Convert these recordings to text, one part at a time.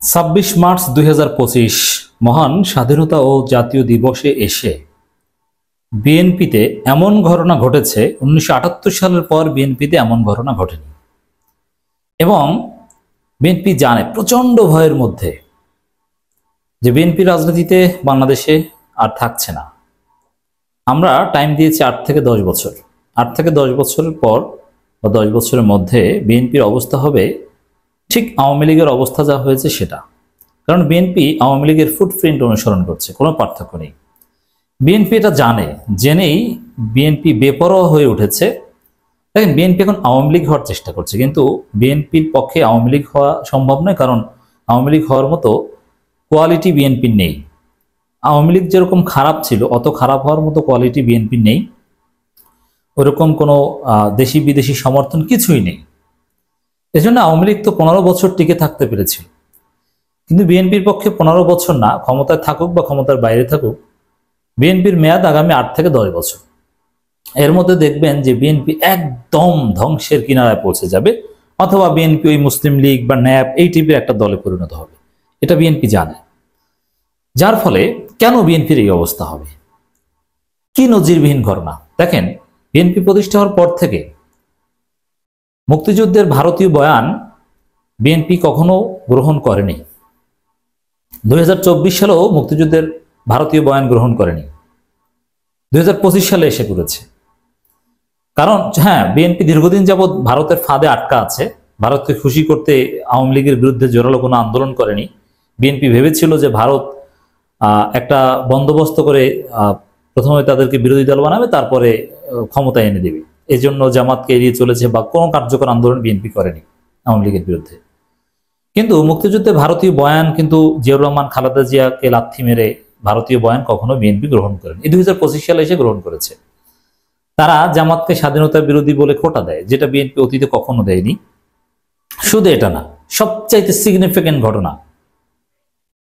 26 March 2025 মহান স্বাধীনতা ও জাতীয় দিবসে এসে বিএনপিতে এমন ঘটনা ঘটেছে। 1978 সালের পর বিএনপিতে এমন ঘটনা ঘটেনি এবং বিএনপি জানে প্রচন্ড ভয়ের মধ্যে যে বিএনপি রাজনীতিতে বাংলাদেশে আর থাকছে না। আমরা টাইম দিয়েছি 8 থেকে 10 বছর। 8 থেকে 10 বছরের পর বা 10 বছরের মধ্যে বিএনপির অবস্থা হবে ঠিক আওয়ামী লীগের অবস্থা যা হয়েছে সেটা। কারণ বিএনপি আওয়ামী লীগের ফুটপ্রিন্ট অনুসরণ করছে, কোনো পার্থক্য নেই। বিএনপি এটা জানে, জেনেই বিএনপি বেপরোয়া হয়ে উঠেছে। দেখেন, বিএনপি এখন আওয়ামী লীগ হওয়ার চেষ্টা করছে, কিন্তু বিএনপির পক্ষে আওয়ামী লীগ হওয়া সম্ভব নয়। কারণ আওয়ামী লীগ হওয়ার মতো কোয়ালিটি বিএনপির নেই। আওয়ামী লীগ যেরকম খারাপ ছিল, অত খারাপ হওয়ার মতো কোয়ালিটি বিএনপির নেই। ওরকম কোনো দেশি বিদেশি সমর্থন কিছুই নেই। এজন্য আওয়ামী লীগ তো 15 বছর টিকে থাকতে পেরেছিল, কিন্তু বিএনপির পক্ষে 15 বছর না, ক্ষমতায় থাকুক বা ক্ষমতার বাইরে থাকুক, বিএনপির মেয়াদ আগামী 8 থেকে 10 বছর। এর মধ্যে দেখবেন যে বিএনপি একদম ধ্বংসের কিনারায় পৌঁছে যাবে, অথবা বিএনপি ওই মুসলিম লীগ বা ন্যাপ এই টাইপের একটা দলে পরিণত হবে। এটা বিএনপি জানে। যার ফলে কেন বিএনপির এই অবস্থা হবে, কি নজিরবিহীন ঘটনা। দেখেন, বিএনপি প্রতিষ্ঠা হওয়ার পর থেকে মুক্তিযুদ্ধের ভারতীয় বয়ান বিএনপি কখনো গ্রহণ করেনি। 2024 সালেও মুক্তিযুদ্ধের ভারতীয় বয়ান গ্রহণ করেনি, 2025 সালে এসে করেছে। কারণ হ্যাঁ, বিএনপি দীর্ঘদিন যাবৎ ভারতের ফাঁদে আটকা আছে। ভারতকে খুশি করতে আওয়ামী লীগের বিরুদ্ধে জোরালো কোনো আন্দোলন করেনি। বিএনপি ভেবেছিল যে ভারত একটা বন্দোবস্ত করে প্রথমে তাদেরকে বিরোধী দল বানাবে, তারপরে ক্ষমতায় এনে দেবে। এই জন্য জামাতকে এড়িয়ে চলেছে বা কোনো কার্যকর আন্দোলন বিএনপি করেনি আওয়ামী লীগের বিরুদ্ধে। কিন্তু মুক্তিযুদ্ধে ভারতীয় বয়ান কিন্তু জিয়াউর রহমান খালেদা জিয়াকে লাথি মেরে ভারতীয় বয়ান কখনো বিএনপি গ্রহণ করেনি। 2025 সালে এসে গ্রহণ করেছে। তারা জামাতকে স্বাধীনতা বিরোধী বলে খোঁটা দেয়, যেটা বিএনপি অতীতে কখনো দেয়নি। শুধু এটা না, সবচাইতে সিগনিফিকেন্ট ঘটনা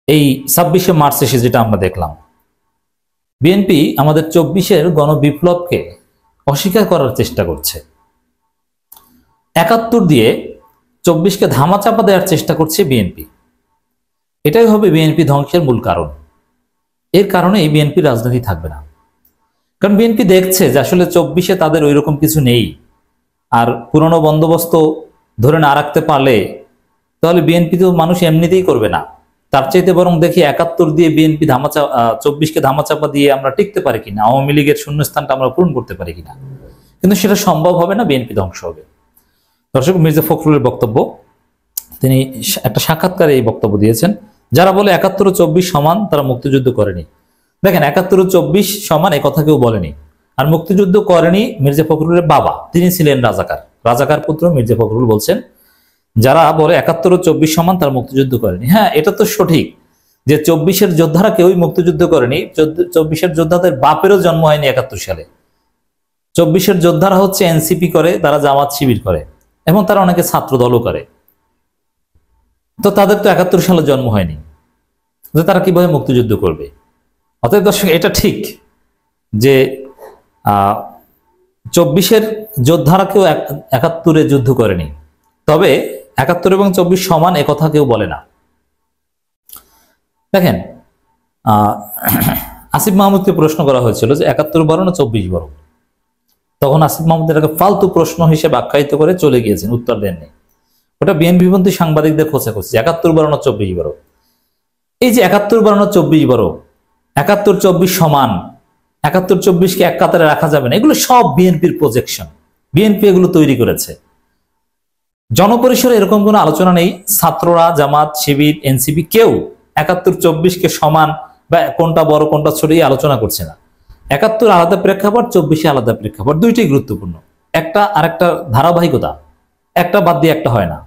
এই 26শে মার্চ এসে যেটা আমরা দেখলাম, বিএনপি আমাদের 24-এর গণবিপ্লবকে অস্বীকার করার চেষ্টা করছে। 71 দিয়ে 24কে ধামাচাপা দেওয়ার চেষ্টা করছে বিএনপি। এটাই হবে বিএনপি ধ্বংসের মূল কারণ। এর কারণেই বিএনপি রাজনীতি থাকবে না। কারণ বিএনপি দেখছে যে আসলে 24-এ তাদের ওই রকম কিছু নেই, আর পুরনো বন্দোবস্ত ধরে না রাখতে পারলে তাহলে বিএনপি তো মানুষ এমনিতেই করবে না। তার চাইতে বরং দেখি 71 দিয়ে বিএনপি 24কে ধামাচাপা দিয়ে আমরা টিকতে পারি কিনা, আওয়ামী লীগের শূন্যস্থানটা আমরা পূরণ করতে পারি কিনা। কিন্তু সেটা সম্ভব হবে না, বিএনপি ধ্বংস হবে। দর্শক, মির্জা ফখরুলের বক্তব্য, তিনি একটা সাক্ষাৎকারে এই বক্তব্য দিয়েছেন। যারা বলে 71 ও 24 সমান, তারা মুক্তিযুদ্ধ করেনি। দেখেন, 71 ও 24 সমান এ কথা কেউ বলেনি। আর মুক্তিযুদ্ধ করেনি মির্জা ফখরুলের বাবা, তিনি ছিলেন রাজাকার। রাজাকার পুত্র মির্জা ফখরুল বলছেন, যারা বলে 71 ও 24 সমান, তারা মুক্তিযুদ্ধ করেনি। হ্যাঁ, এটা তো সঠিক যে 24-এর যোদ্ধারা কেউই মুক্তিযুদ্ধ করেনি। 24-এর যোদ্ধাদের বাপেরও জন্ম হয়নি 71 সালে। 24-এর যোদ্ধারা হচ্ছে এনসিপি করে, তারা জামাত শিবির করে, এবং তারা অনেকে ছাত্র দলও করে। তো তাদের তো 71 সালে জন্ম হয়নি, যে তারা কিভাবে মুক্তিযুদ্ধ করবে। অতএব দর্শক, এটা ঠিক যে 24-এর যোদ্ধারা কেউ 71-এ যুদ্ধ করেনি। তবে 71 এবং 24 সমান এ কথা কেউ বলে না। দেখেন, আসিফ মাহমুদকে প্রশ্ন করা হয়েছিল যে 71 বড় না 24 বড়। তখন আসিফ মাহমুদ এটাকে ফালতু প্রশ্ন হিসেবে আখ্যায়িত করে চলে গিয়েছেন, উত্তর দেননি। ওটা বিএনপিপন্থী সাংবাদিকদের খোঁচাখুচি, 71 বড় না 24 বড়। এই যে 71 বড় না 24 বড়, 71 24 সমান, 71 24-কে এক কাতারে রাখা যাবে না, এগুলো সব বিএনপির প্রজেকশন। বিএনপি এগুলো তৈরি করেছে। জনপরিসরে এরকম কোনো আলোচনা নেই। ছাত্ররা, জামাত শিবির, এনসিপি কেউ 71 24-কে সমান বা কোনটা বড় কোনটা ছোট এই আলোচনা করছে না। 71 আলাদা প্রেক্ষাপট, 24 আলাদা প্রেক্ষাপট, দুইটাই গুরুত্বপূর্ণ। একটা আর একটা ধারাবাহিকতা, একটা বাদ দিয়ে একটা হয় না।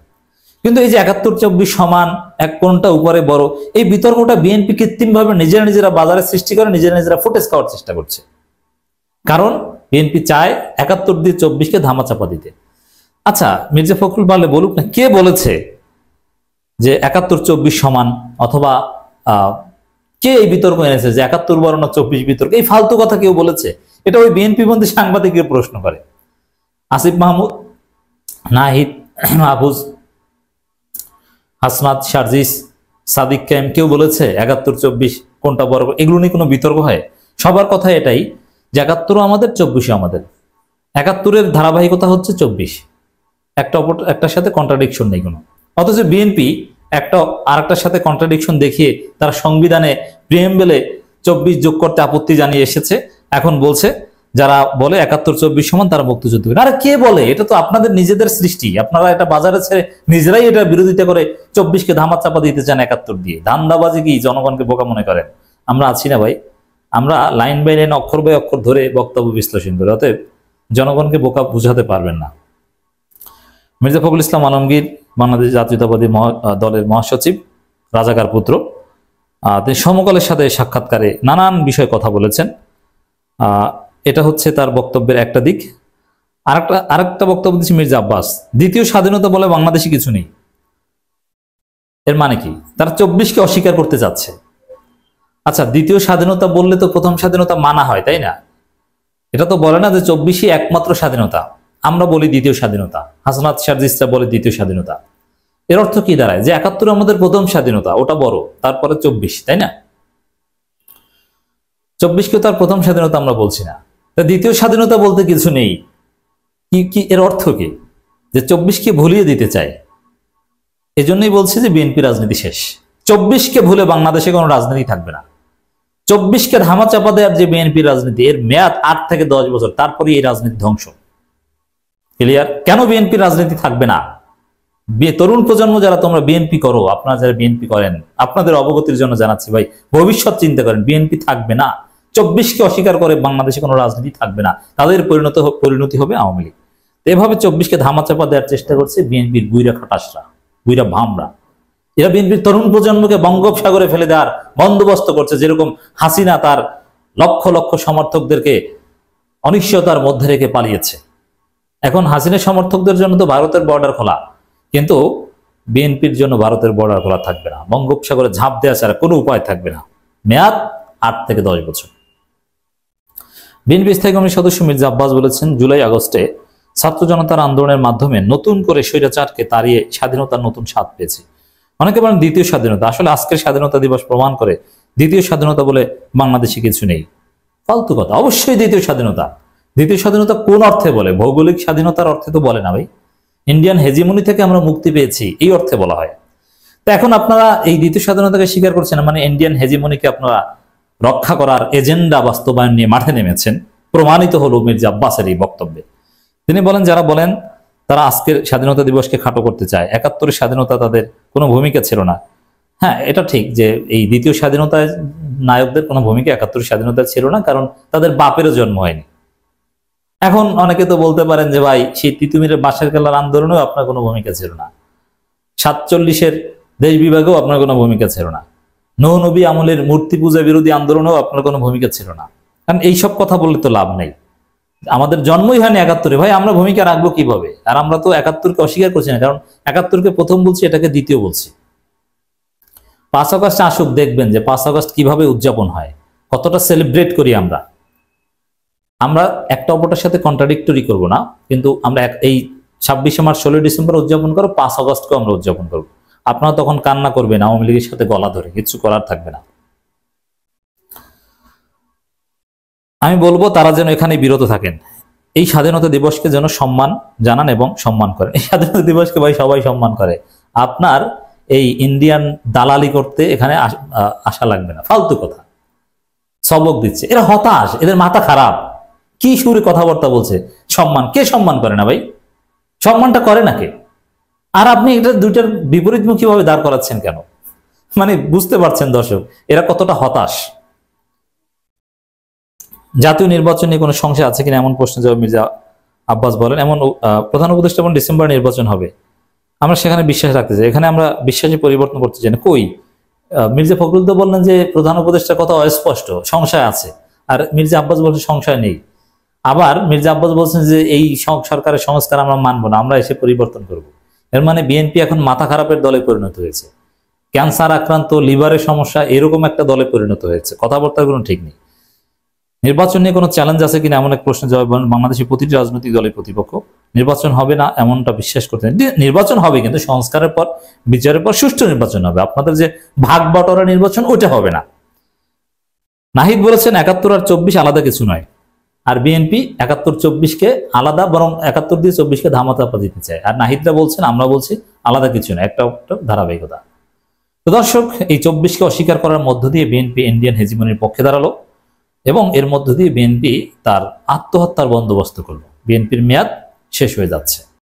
কিন্তু এই যে 71 24 সমান, এক কোনটা উপরে বড়, এই বিতর্কটা বিএনপি কৃত্রিমভাবে নিজেরা বাজারে সৃষ্টি করে, নিজেরা ফুটেজ খাওয়ার চেষ্টা করছে। কারণ বিএনপি চায় 71 দিয়ে 24-কে ধামাচাপা দিতে। আচ্ছা, মির্জা ফখরুল বলে বলুক না, কে বলেছে যে 71 24 সমান, অথবা কে এই বিতর্ক এনেছে যে 71 বড় না 24 বিতর্ক? এই ফালতু কথা কেউ বলেছে? এটা ওই বিএনপি বন্ধী সাংবাদিককে প্রশ্ন করে। আসিফ মাহমুদ, নাহিদ, মাহফুজ, হাসনাত, শারজিস, সাদিক কায়েম কেউ বলেছে 71-24 কোনটা বড়, এগুলো নিয়ে কোনো বিতর্ক হয়? সবার কথা এটাই যে 71ও আমাদের, 24ও আমাদের। 71-এর ধারাবাহিকতা হচ্ছে 24, একটার সাথে কন্ট্রাডিকশন নেই কোনো। অথচ বিএনপি একটা আরেকটার সাথে কন্ট্রাডিকশন দেখিয়ে তারা সংবিধানে প্রিএমবেলে 24 যোগ করতে আপত্তি জানিয়ে এসেছে। এখন বলছে যারা বলে 71-24 সমান তারা মুক্তিযুদ্ধ করে। আরে কে বলে? এটা তো আপনাদের নিজেদের সৃষ্টি। আপনারা এটা বাজারে ছেড়ে নিজেরাই এটা বিরোধিতা করে 24কে ধামা চাপা দিতে চান 71 দিয়ে। ধান্দাবাজি কি জনগণকে বোকা মনে করেন? আমরা আছি না ভাই, আমরা লাইন বাই লাইন অক্ষর বাই অক্ষর ধরে বক্তব্য বিশ্লেষণ করি। অতএব জনগণকে বোকা বুঝাতে পারবেন না। মির্জা ফখরুল ইসলাম আলমগীর বাংলাদেশ জাতীয়তাবাদী দলের মহাসচিব, রাজাকার পুত্র, তিনি সমকালের সাথে সাক্ষাৎকারে নানান বিষয়ে কথা বলেছেন। এটা হচ্ছে তার বক্তব্যের একটা দিক। আরেকটা বক্তব্য দিচ্ছে মির্জা আব্বাস, দ্বিতীয় স্বাধীনতা বলে বাংলাদেশে কিছু নেই। এর মানে কি? তারা 24কে অস্বীকার করতে চাচ্ছে। আচ্ছা, দ্বিতীয় স্বাধীনতা বললে তো প্রথম স্বাধীনতা মানা হয়, তাই না? এটা তো বলে না যে 24ই একমাত্র স্বাধীনতা। আমরা বলি দ্বিতীয় স্বাধীনতা, হাসনাত শারজিসরা বলে দ্বিতীয় স্বাধীনতা। এর অর্থ কি দাঁড়ায়? যে 71 আমাদের প্রথম স্বাধীনতা, ওটা বড়, তারপরে 24, তাই না? 24কে তার প্রথম স্বাধীনতা আমরা বলছি না। দ্বিতীয় স্বাধীনতা বলতে কিছু নেই কি? এর অর্থ কি? যে 24কে ভুলিয়ে দিতে চায়। এজন্যই বলছি যে বিএনপি রাজনীতি শেষ। 24কে ভুলে বাংলাদেশে কোনো রাজনীতি থাকবে না। 24কে ধামা চাপা দেওয়ার যে বিএনপি রাজনীতি, এর মেয়াদ 8 থেকে 10 বছর, তারপরে এই রাজনীতি ধ্বংস। ক্লিয়ার? কেন বিএনপি রাজনীতি থাকবে না? তরুণ প্রজন্ম যারা তোমরা বিএনপি করো, আপনারা যারা বিএনপি করেন, আপনাদের অবগতির জন্য জানাচ্ছি ভাই, ভবিষ্যৎ চিন্তা করেন। বিএনপি থাকবে না। 24কে অস্বীকার করে বাংলাদেশে কোনো রাজনীতি থাকবে না। তাদের পরিণতি হবে আওয়ামী লীগ। এভাবে 24কে ধামাচাপা দেওয়ার চেষ্টা করছে বিএনপির বুইরা খাটাসরা, বুইরা ভামরা। এরা বিএনপির তরুণ প্রজন্মকে বঙ্গোপসাগরে ফেলে দেওয়ার বন্দোবস্ত করছে। যেরকম হাসিনা তার লক্ষ লক্ষ সমর্থকদেরকে অনিশ্চয়তার মধ্যে রেখে পালিয়েছে। এখন হাসিনার সমর্থকদের জন্য তো ভারতের বর্ডার খোলা, কিন্তু বিএনপির জন্য ভারতের বর্ডার খোলা থাকবে না। বঙ্গোপসাগরে ঝাঁপ দেওয়া ছাড়া কোনো উপায় থাকবে না। মেয়াদ 8 থেকে 10 বছর। বিএনপি স্থায়ী কমিটির সদস্য মির্জা আব্বাস বলেছেন, জুলাই আগস্টে ছাত্র জনতার আন্দোলনের মাধ্যমে নতুন করে স্বৈরাচারকে তাড়িয়ে স্বাধীনতার নতুন স্বাদ পেয়েছে। অনেকে বলেন দ্বিতীয় স্বাধীনতা। আসলে আজকের স্বাধীনতা দিবস প্রমাণ করে দ্বিতীয় স্বাধীনতা বলে বাংলাদেশে কিছু নেই। ফালতু কথা। অবশ্যই দ্বিতীয় স্বাধীনতা। দ্বিতীয় স্বাধীনতা কোন অর্থে বলে? ভৌগোলিক স্বাধীনতার অর্থে তো বলে না ভাই। ইন্ডিয়ান হেজিমনি থেকে আমরা মুক্তি পেয়েছি, এই অর্থে বলা হয়। তো এখন আপনারা এই দ্বিতীয় স্বাধীনতাকে স্বীকার করছেন, মানে ইন্ডিয়ান হেজিমনিকে আপনারা রক্ষা করার এজেন্ডা বাস্তবায়ন নিয়ে মাঠে নেমেছেন। প্রমাণিত হলো মির্জা আব্বাসের এই বক্তব্যে। তিনি বলেন, যারা বলেন তারা আজকের স্বাধীনতা দিবসকে খাটো করতে চায়, 71-এর স্বাধীনতা তাদের কোনো ভূমিকা ছিল না। হ্যাঁ, এটা ঠিক যে এই দ্বিতীয় স্বাধীনতায় নায়কদের কোনো ভূমিকা 71-এর স্বাধীনতা ছিল না, কারণ তাদের বাপেরও জন্ম হয়নি। এখন অনেকে তো বলতে পারেন যে ভাই, সেই তিতুমিরের বাঁশের কেল্লার আন্দোলনেও আপনার কোনো ভূমিকা ছিল না, 47-এর দেশ বিভাগেও আপনার কোনো ভূমিকা ছিল না, নৌ নবী আমলের মূর্তি পূজা বিরোধী আন্দোলনেও আপনার কোনো ভূমিকা ছিল না। কারণ এইসব কথা বললে তো লাভ নেই। আমাদের জন্মই হয়নি 71-এ, ভাই আমরা ভূমিকা রাখবো কিভাবে? আর আমরা তো 71-কে অস্বীকার করছি না, কারণ 71-কে প্রথম বলছি, এটাকে দ্বিতীয় বলছি। 5 আগস্ট আসুক, দেখবেন যে 5 আগস্ট কিভাবে উদযাপন হয়, কতটা সেলিব্রেট করি আমরা। আমরা একটা অপরটার সাথে কন্ট্রাডিক্টরি করব না, কিন্তু আমরা এই 26শে মার্চ, 16ই ডিসেম্বর উদযাপন করো, 5 আগস্টকেও আমরা উদযাপন করবো। আপনারা তখন কান্না করবেন আওয়ামী লীগের সাথে গলা ধরে, কিছু করার থাকবে না। আমি বলবো তারা যেন এখানে বিরত থাকেন। এই স্বাধীনতা দিবসকে যেন সম্মান জানান এবং সম্মান করেন। এই স্বাধীনতা দিবসকে ভাই সবাই সম্মান করে। আপনার এই ইন্ডিয়ান দালালি করতে এখানে আসা লাগবে না। ফালতু কথা সবক দিচ্ছে এরা, হতাশ, এদের মাথা খারাপ। কি সুরে কথাবার্তা বলছে। সম্মান কে সম্মান করে না ভাই? সম্মানটা করে না কে? আর আপনি এটা দুইটার বিপরীতমুখী ভাবে দাঁড় করাচ্ছেন কেন? মানে বুঝতে পারছেন দর্শক, এরা কতটা হতাশ। জাতীয় নির্বাচন নিয়ে কোনো সংশয় আছে কিনা এমন প্রশ্ন জবাব মির্জা আব্বাস বলেন, এমন প্রধান উপদেষ্টা এবং ডিসেম্বর নির্বাচন হবে, আমরা সেখানে বিশ্বাস রাখতে চাই। এখানে আমরা বিশ্বাসে পরিবর্তন করতে চাই না। কই? মির্জা ফখরুল তো বললেন যে প্রধান উপদেষ্টার কথা অস্পষ্ট, সংশয় আছে। আর মির্জা আব্বাস বলছেন সংশয় নেই। আবার মির্জা আব্বাস বলছেন যে এই সরকারের সংস্কার আমরা মানবো না, আমরা এসে পরিবর্তন করব। এর মানে বিএনপি এখন মাথা খারাপের দলে পরিণত হয়েছে। ক্যান্সার আক্রান্ত, লিভারের সমস্যা, এরকম একটা দলে পরিণত হয়েছে। কথাবার্তার কোনো ঠিক নেই। নির্বাচন নিয়ে কোনো চ্যালেঞ্জ আছে কিনা এমন এক প্রশ্নের জবাব বাংলাদেশের প্রতিটি রাজনৈতিক দলের প্রতিপক্ষ নির্বাচন হবে না এমনটা বিশ্বাস করতে নির্বাচন হবে, কিন্তু সংস্কারের পর বিচারের পর সুষ্ঠু নির্বাচন হবে। আপনাদের যে ভাগ বটরা নির্বাচন ওইটা হবে না। নাহিদ বলেছেন ৭১ আর ২৪ আলাদা কিছু নয়, আর বিএনপি ৭১-২৪-কে আলাদা, বরং ৭১ দিয়ে ২৪-কে ধামাচাপা দিতে চায়। আর নাহিদরা বলছেন, আমরা বলছি আলাদা কিছু না, একটা ধারাবাহিকতা। তো দর্শক, এই ২৪-কে অস্বীকার করার মধ্য দিয়ে বিএনপি ইন্ডিয়ান হেজিমনির পক্ষে দাঁড়ালো এবং এর মধ্য দিয়ে বিএনপি তার আত্মহত্যার বন্দোবস্ত করলো। বিএনপির মেয়াদ শেষ হয়ে যাচ্ছে।